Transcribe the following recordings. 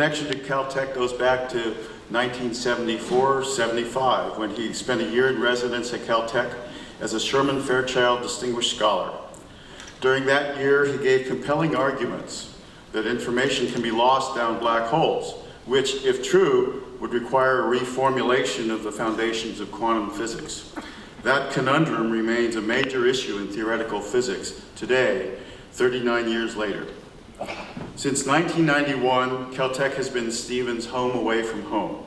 Connection to Caltech goes back to 1974-75, when he spent a year in residence at Caltech as a Sherman Fairchild Distinguished Scholar. During that year, he gave compelling arguments that information can be lost down black holes, which, if true, would require a reformulation of the foundations of quantum physics. That conundrum remains a major issue in theoretical physics today, 39 years later. Since 1991, Caltech has been Stephen's home away from home.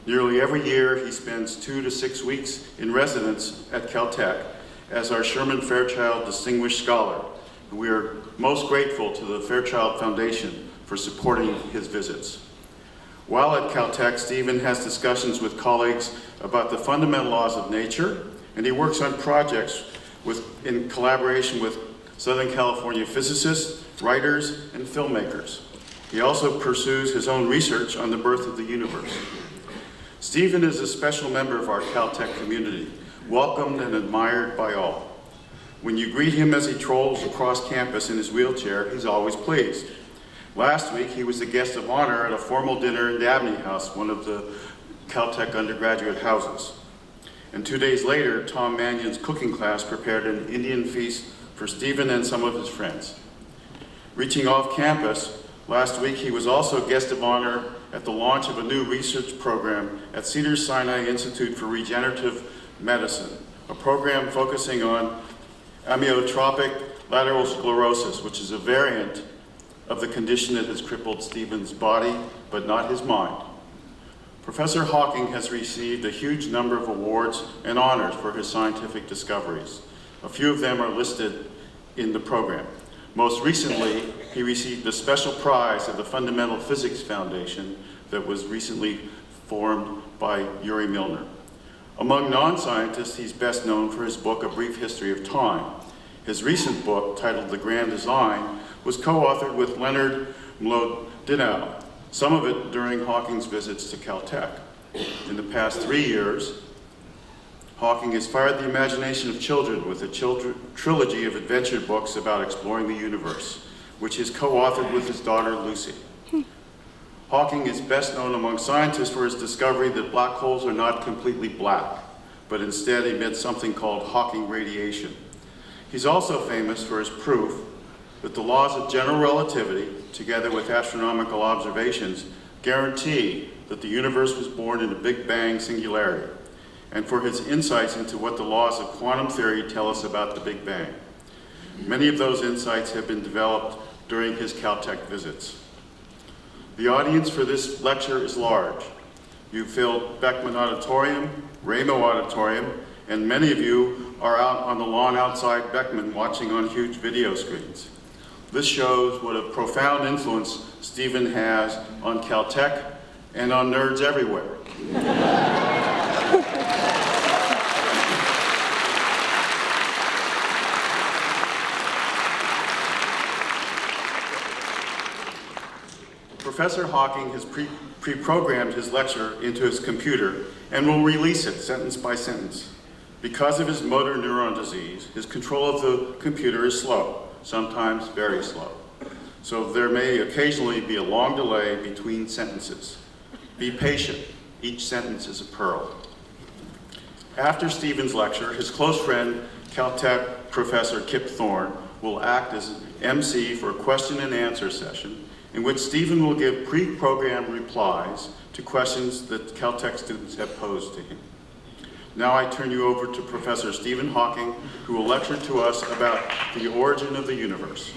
Nearly every year, he spends 2 to 6 weeks in residence at Caltech as our Sherman Fairchild Distinguished Scholar. And we are most grateful to the Fairchild Foundation for supporting his visits. While at Caltech, Stephen has discussions with colleagues about the fundamental laws of nature, and he works on projects in collaboration with Southern California physicists, writers, and filmmakers. He also pursues his own research on the birth of the universe. Stephen is a special member of our Caltech community, welcomed and admired by all. When you greet him as he trolls across campus in his wheelchair, he's always pleased. Last week, he was the guest of honor at a formal dinner in Dabney House, one of the Caltech undergraduate houses. And 2 days later, Tom Mannion's cooking class prepared an Indian feast for Stephen and some of his friends. Reaching off campus, last week he was also guest of honor at the launch of a new research program at Cedars-Sinai Institute for Regenerative Medicine, a program focusing on amyotrophic lateral sclerosis, which is a variant of the condition that has crippled Stephen's body, but not his mind. Professor Hawking has received a huge number of awards and honors for his scientific discoveries. A few of them are listed in the program. Most recently, he received the special prize of the Fundamental Physics Foundation that was recently formed by Yuri Milner. Among non-scientists, he's best known for his book, A Brief History of Time. His recent book, titled The Grand Design, was co-authored with Leonard Mlodinow, some of it during Hawking's visits to Caltech. In the past 3 years, Hawking has fired the imagination of children with a trilogy of adventure books about exploring the universe, which is co-authored with his daughter, Lucy. Hawking is best known among scientists for his discovery that black holes are not completely black, but instead emit something called Hawking radiation. He's also famous for his proof that the laws of general relativity, together with astronomical observations, guarantee that the universe was born in a Big Bang singularity, and for his insights into what the laws of quantum theory tell us about the Big Bang. Many of those insights have been developed during his Caltech visits. The audience for this lecture is large. You filled Beckman Auditorium, Ramo Auditorium, and many of you are out on the lawn outside Beckman watching on huge video screens. This shows what a profound influence Stephen has on Caltech and on nerds everywhere. Professor Hawking has pre-programmed his lecture into his computer and will release it sentence by sentence. Because of his motor neuron disease, his control of the computer is slow, sometimes very slow. So there may occasionally be a long delay between sentences. Be patient, each sentence is a pearl. After Stephen's lecture, his close friend, Caltech Professor Kip Thorne, will act as MC for a question and answer session in which Stephen will give pre-programmed replies to questions that Caltech students have posed to him. Now I turn you over to Professor Stephen Hawking, who will lecture to us about the origin of the universe.